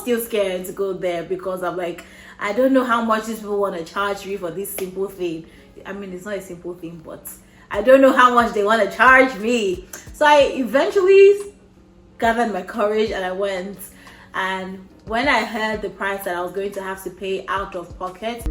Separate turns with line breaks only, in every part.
still scared to go there because I'm like, I don't know how much these people want to charge me for this simple thing. I mean, it's not a simple thing, but I don't know how much they want to charge me. So I eventually gathered my courage and I went. And when I heard the price that I was going to have to pay out of pocket,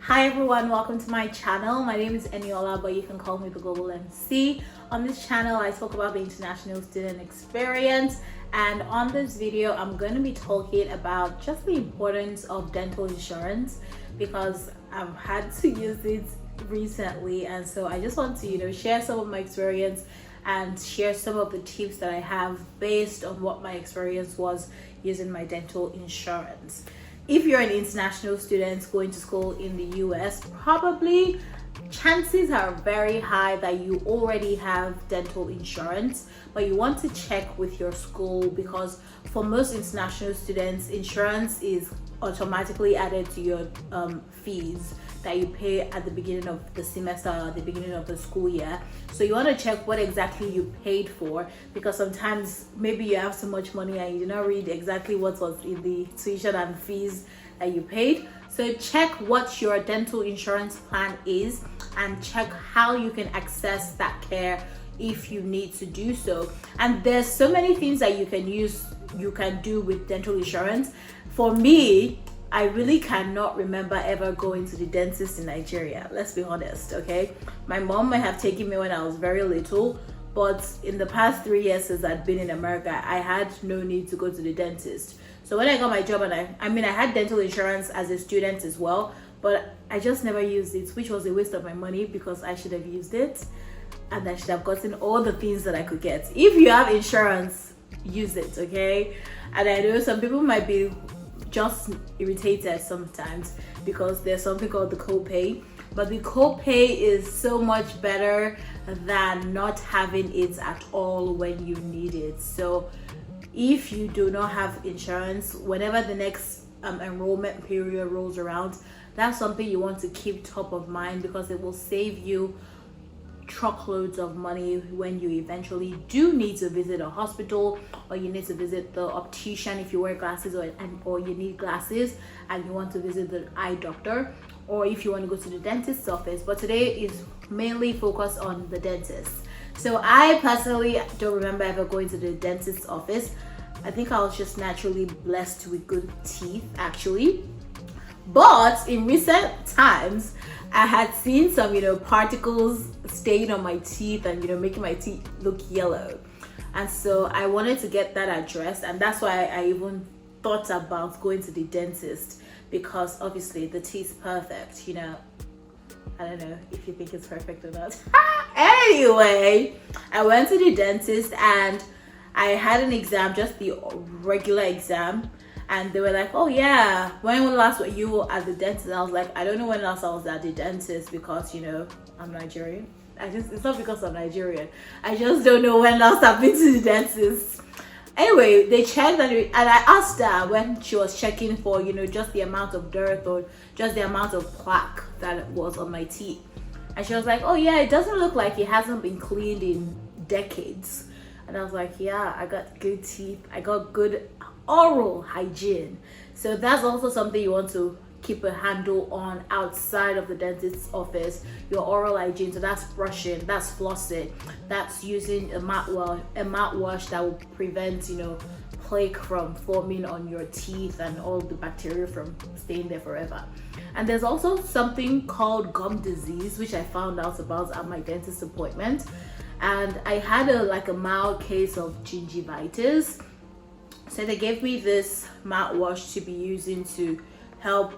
hi everyone, welcome to my channel. My name is Eniola, but you can call me the Global MC. On this channel, I talk about the international student experience, and on this video, I'm going to be talking about just the importance of dental insurance because I've had to use it recently, and so I just want to, share some of my experience and share some of the tips that I have based on what my experience was using my dental insurance. If you're an international student going to school in the US, probably chances are very high that you already have dental insurance, but you want to check with your school because for most international students, insurance is automatically added to your fees that you pay at the beginning of the semester or at the beginning of the school year. So you want to check what exactly you paid for, because sometimes maybe you have so much money and you did not read exactly what was in the tuition and fees that you paid. So check what your dental insurance plan is and check how you can access that care if you need to do so. And there's so many things that you can do with dental insurance. For me, I really cannot remember ever going to the dentist in Nigeria. Let's be honest, okay? My mom might have taken me when I was very little, but in the past 3 years since I'd been in America, I had no need to go to the dentist. So when I got my job, and I had dental insurance as a student as well, but I just never used it, which was a waste of my money because I should have used it and I should have gotten all the things that I could get. If you have insurance, use it, okay? And I know some people might be just irritated sometimes because there's something called the copay, but the copay is so much better than not having it at all when you need it. So if you do not have insurance, whenever the next enrollment period rolls around, that's something you want to keep top of mind because it will save you truckloads of money when you eventually do need to visit a hospital, or you need to visit the optician if you wear glasses, or you need glasses and you want to visit the eye doctor, or if you want to go to the dentist's office. But today is mainly focused on the dentist. So I personally don't remember ever going to the dentist's office. I think I was just naturally blessed with good teeth actually. But in recent times, I had seen some, particles staying on my teeth and, making my teeth look yellow. And so I wanted to get that addressed. And that's why I even thought about going to the dentist, because obviously the teeth's perfect, I don't know if you think it's perfect or not. Anyway, I went to the dentist and I had an exam, just the regular exam. And they were like, oh yeah, when last were you at the dentist? And I was like, I don't know when last I was at the dentist because, I'm Nigerian. It's not because I'm Nigerian. I just don't know when last I've been to the dentist. Anyway, they checked and I asked her when she was checking for, just the amount of dirt or just the amount of plaque that was on my teeth. And she was like, oh yeah, it doesn't look like it hasn't been cleaned in decades. And I was like, yeah, I got good teeth. I got good oral hygiene. So that's also something you want to keep a handle on outside of the dentist's office, your oral hygiene. So that's brushing, that's flossing, that's using a mouthwash that will prevent plaque from forming on your teeth and all the bacteria from staying there forever. And there's also something called gum disease, which I found out about at my dentist appointment. And I had a mild case of gingivitis. So they gave me this mouthwash to be using to help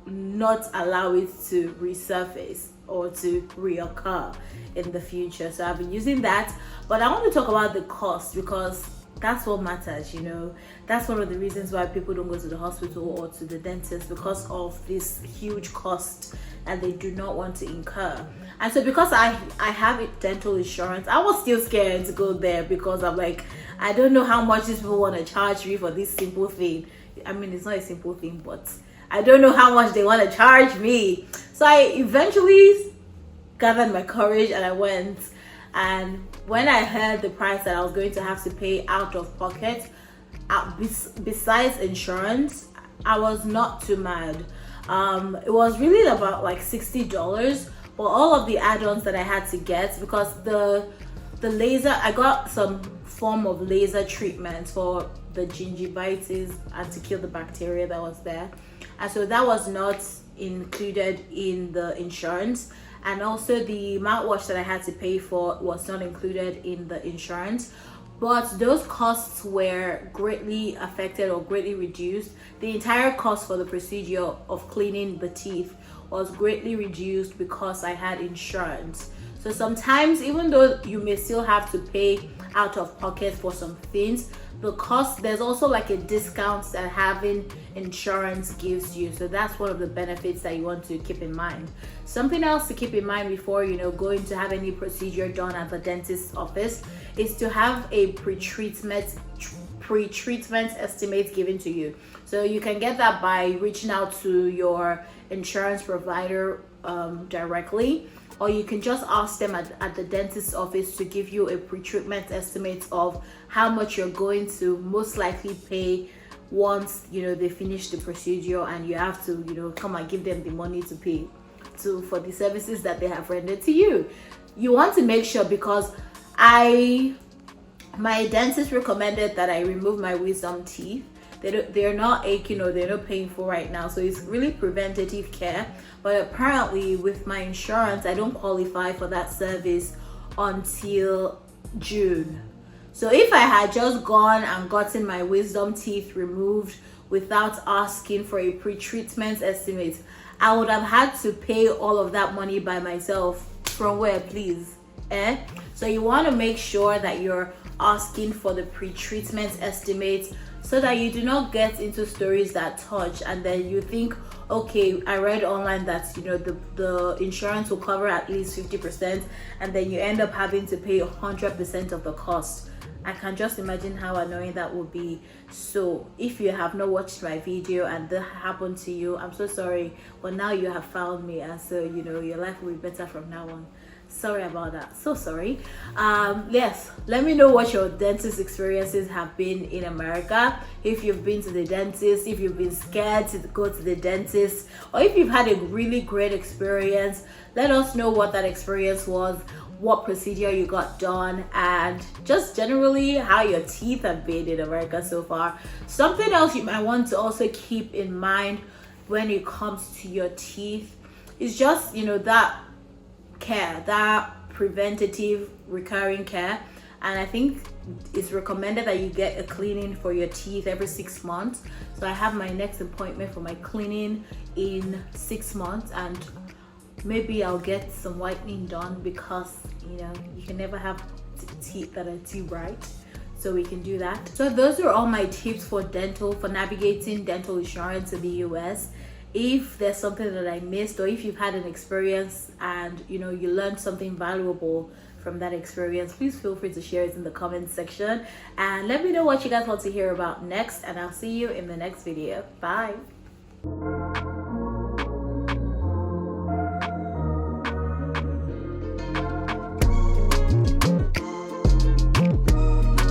not allow it to resurface or to reoccur in the future. So I've been using that, but I want to talk about the cost because that's what matters. That's one of the reasons why people don't go to the hospital or to the dentist, because of this huge cost and they do not want to incur. And so because I have dental insurance, I was still scared to go there because I'm like, I don't know how much these people want to charge me for this simple thing. I mean, it's not a simple thing, but I don't know how much they want to charge me. So I eventually gathered my courage and I went. And when I heard the price that I was going to have to pay out of pocket, besides insurance, I was not too mad. It was really about like $60, but all of the add-ons that I had to get, because the laser, I got some form of laser treatment for the gingivitis and to kill the bacteria that was there, and so that was not included in the insurance. And also the mouthwash that I had to pay for was not included in the insurance, but those costs were greatly affected or greatly reduced. The entire cost for the procedure of cleaning the teeth was greatly reduced because I had insurance. So sometimes, even though you may still have to pay out of pocket for some things, the cost, there's also like a discount that having insurance gives you. So that's one of the benefits that you want to keep in mind. Something else to keep in mind before going to have any procedure done at the dentist's office is to have a pre-treatment estimate given to you. So you can get that by reaching out to your insurance provider directly, or you can just ask them at the dentist's office to give you a pre-treatment estimate of how much you're going to most likely pay once they finish the procedure, and you have to come and give them the money to pay for the services that they have rendered to you. You want to make sure, because my dentist recommended that I remove my wisdom teeth. They're not aching or they're not painful right now, so it's really preventative care. But apparently with my insurance, I don't qualify for that service until June. So if I had just gone and gotten my wisdom teeth removed without asking for a pre-treatment estimate, I would have had to pay all of that money by myself. From where, please? So you want to make sure that you're asking for the pre-treatment estimate, so that you do not get into stories that touch and then you think, okay, I read online that the insurance will cover at least 50%, and then you end up having to pay 100% of the cost. I can just imagine how annoying that would be. So if you have not watched my video and that happened to you, I'm so sorry, but now you have found me, and so your life will be better from now on. Sorry about that, so sorry. Yes, let me know what your dentist experiences have been in America. If you've been to the dentist, if you've been scared to go to the dentist, or if you've had a really great experience, let us know what that experience was, what procedure you got done, and just generally how your teeth have been in America so far. Something else you might want to also keep in mind when it comes to your teeth is just that care, that preventative recurring care. And I think it's recommended that you get a cleaning for your teeth every 6 months. So I have my next appointment for my cleaning in 6 months, and maybe I'll get some whitening done, because you can never have teeth that are too bright. So we can do that. So those are all my tips for navigating dental insurance in the US. If there's something that I missed, or if you've had an experience and you learned something valuable from that experience, please feel free to share it in the comment section, and let me know what you guys want to hear about next, and I'll see you in the next video. Bye.